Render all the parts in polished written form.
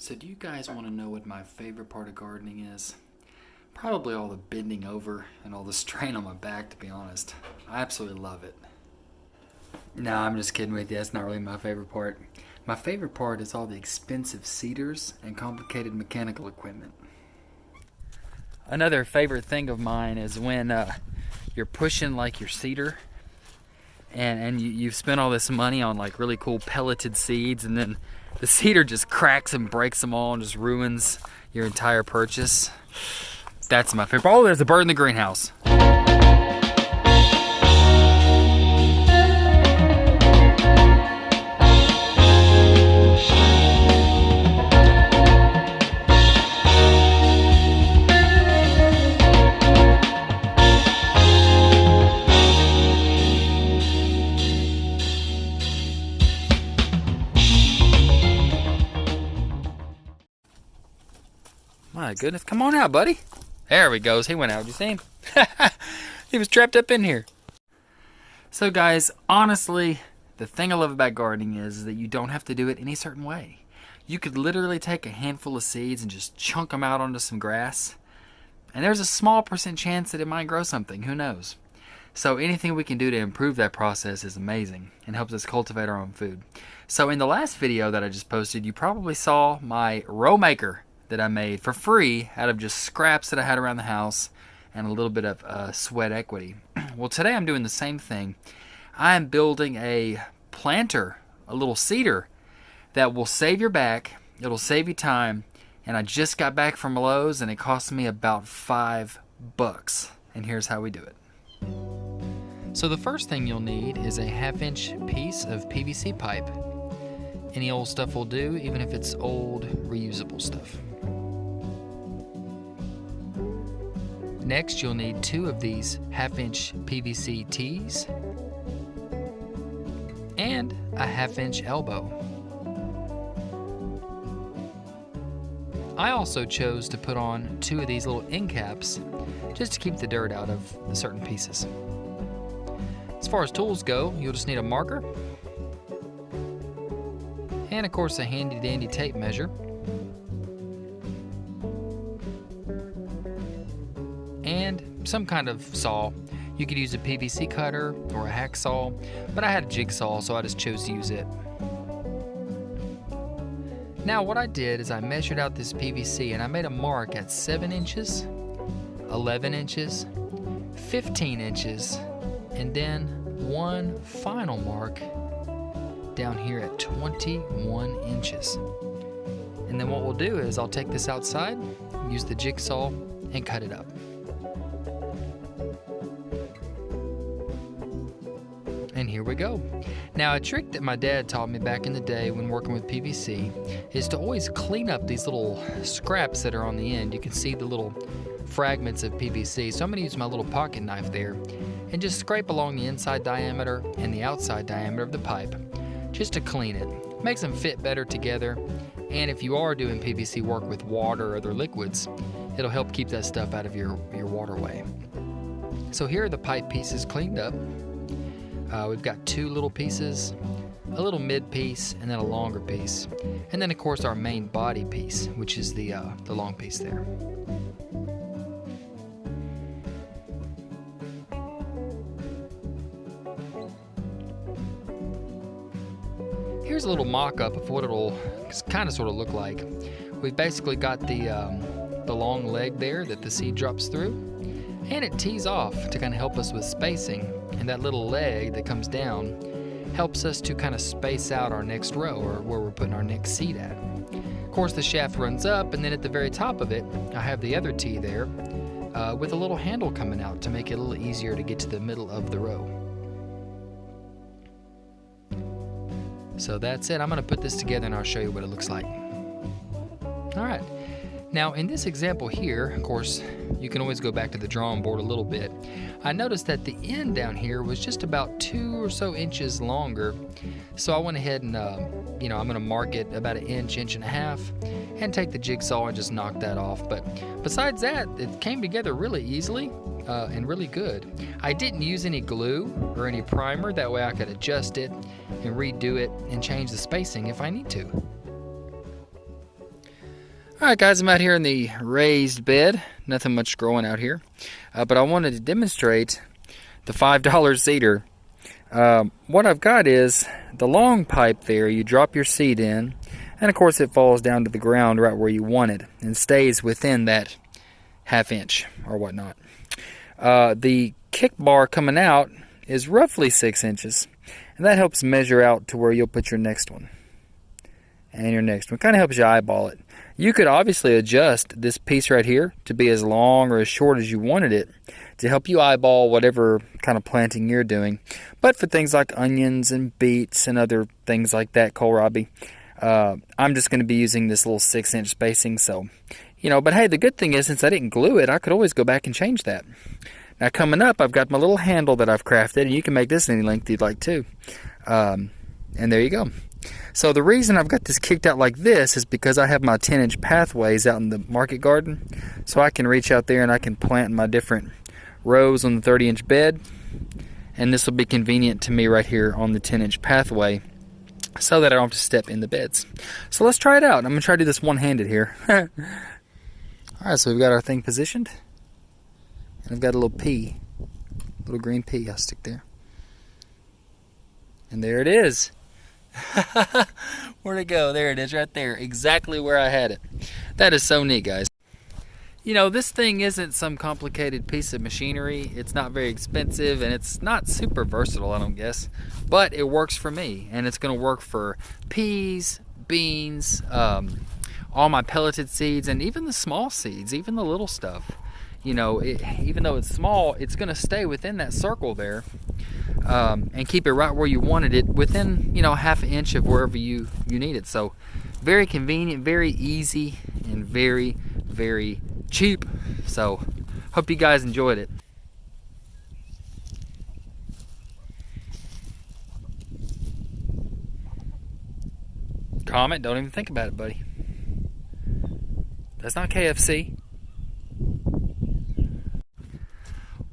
So do you guys want to know what my favorite part of gardening is? Probably all the bending over and all the strain on my back, to be honest. I absolutely love it. No, I'm just kidding with you. That's not really my favorite part. My favorite part is all the expensive seeders and complicated mechanical equipment. Another favorite thing of mine is when you're pushing like your seeder and you've spent all this money on like really cool pelleted seeds, and then the seeder just cracks and breaks them all and just ruins your entire purchase. That's my favorite. Oh, there's a bird in the greenhouse. My goodness, come on out, buddy. There he goes. He went out. Did you see him? He was trapped up in here. So guys, honestly, the thing I love about gardening is that you don't have to do it any certain way. You could literally take a handful of seeds and just chunk them out onto some grass, and there's a small % chance that it might grow something. Who knows? So anything we can do to improve that process is amazing and helps us cultivate our own food. So in the last video that I just posted, you probably saw my row maker that I made for free out of just scraps that I had around the house and a little bit of sweat equity. Well, today I'm doing the same thing. I am building a planter, a little seeder that will save your back, it'll save you time, and I just got back from Lowe's and it cost me about $5. And here's how we do it. So the first thing you'll need is a 1/2-inch piece of PVC pipe. Any old stuff will do, even if it's old reusable stuff. Next, you'll need 2 of these 1/2-inch PVC tees and a 1/2-inch elbow. I also chose to put on 2 of these little end caps just to keep the dirt out of certain pieces. As far as tools go, you'll just need a marker and of course a handy dandy tape measure, and some kind of saw. You could use a PVC cutter or a hacksaw, but I had a jigsaw, so I just chose to use it. Now what I did is I measured out this PVC and I made a mark at 7 inches, 11 inches, 15 inches, and then one final mark down here at 21 inches. And then what we'll do is I'll take this outside, use the jigsaw, and cut it up. And here we go. Now, a trick that my dad taught me back in the day when working with PVC is to always clean up these little scraps that are on the end. You can see the little fragments of PVC. So I'm going to use my little pocket knife there and just scrape along the inside diameter and the outside diameter of the pipe just to clean it. Makes them fit better together. And if you are doing PVC work with water or other liquids, it'll help keep that stuff out of your waterway. So here are the pipe pieces cleaned up. We've got 2 little pieces, a little mid piece, and then a longer piece. And then of course our main body piece, which is the long piece there. Here's a little mock-up of what it'll kind of sort of look like. We've basically got the long leg there that the seed drops through, and it tees off to kind of help us with spacing. And that little leg that comes down helps us to kind of space out our next row, or where we're putting our next seed at. Of course, the shaft runs up, and then at the very top of it, I have the other tee there with a little handle coming out to make it a little easier to get to the middle of the row. So that's it. I'm going to put this together and I'll show you what it looks like. All right. Now in this example here, of course, you can always go back to the drawing board a little bit. I noticed that the end down here was just about 2 or so inches longer. So I went ahead and, I'm going to mark it about 1 inch, 1.5 inches, and take the jigsaw and just knock that off. But besides that, it came together really easily and really good. I didn't use any glue or any primer. That way I could adjust it and redo it and change the spacing if I need to. Alright guys, I'm out here in the raised bed. Nothing much growing out here. But I wanted to demonstrate the $5 seeder. What I've got is the long pipe there. You drop your seed in, and of course it falls down to the ground right where you want it and stays within that ½ inch or whatnot. The kick bar coming out is roughly 6 inches, and that helps measure out to where you'll put your next one and your next one. Kind of helps you eyeball it. You could obviously adjust this piece right here to be as long or as short as you wanted it to help you eyeball whatever kind of planting you're doing. But for things like onions and beets and other things like that, kohlrabi, I'm just going to be using this little 6-inch spacing. So, you know, but hey, the good thing is since I didn't glue it, I could always go back and change that. Now coming up, I've got my little handle that I've crafted, and you can make this any length you'd like too. And there you go. So the reason I've got this kicked out like this is because I have my 10-inch pathways out in the market garden. So I can reach out there and I can plant my different rows on the 30-inch bed. And this will be convenient to me right here on the 10-inch pathway so that I don't have to step in the beds. So let's try it out. I'm going to try to do this one-handed here. Alright, so we've got our thing positioned. And I've got a little pea. Little green pea I'll stick there. And there it is. Where'd it go? There it is right there. Exactly where I had it. That is so neat, guys. You know, this thing isn't some complicated piece of machinery. It's not very expensive, and it's not super versatile, I don't guess. But it works for me, and it's going to work for peas, beans, all my pelleted seeds, and even the small seeds, even the little stuff. You know, even though it's small, it's going to stay within that circle there. And keep it right where you wanted it, within, you know, ½ inch of wherever you need it. So very convenient, very easy, and very, very cheap. So hope you guys enjoyed it. Comment, don't even think about it, buddy. That's not KFC.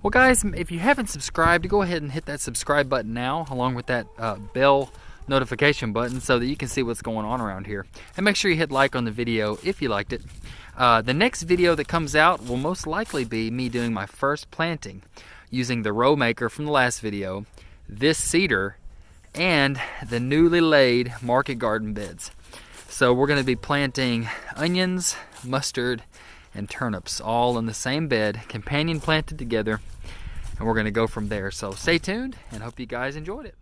Well guys, if you haven't subscribed, go ahead and hit that subscribe button now, along with that bell notification button, so that you can see what's going on around here. And make sure you hit like on the video if you liked it. The next video that comes out will most likely be me doing my first planting using the row maker from the last video, this seeder, and the newly laid market garden beds. So we're going to be planting onions, mustard, and turnips all in the same bed, companion planted together, and we're going to go from there. So stay tuned and hope you guys enjoyed it.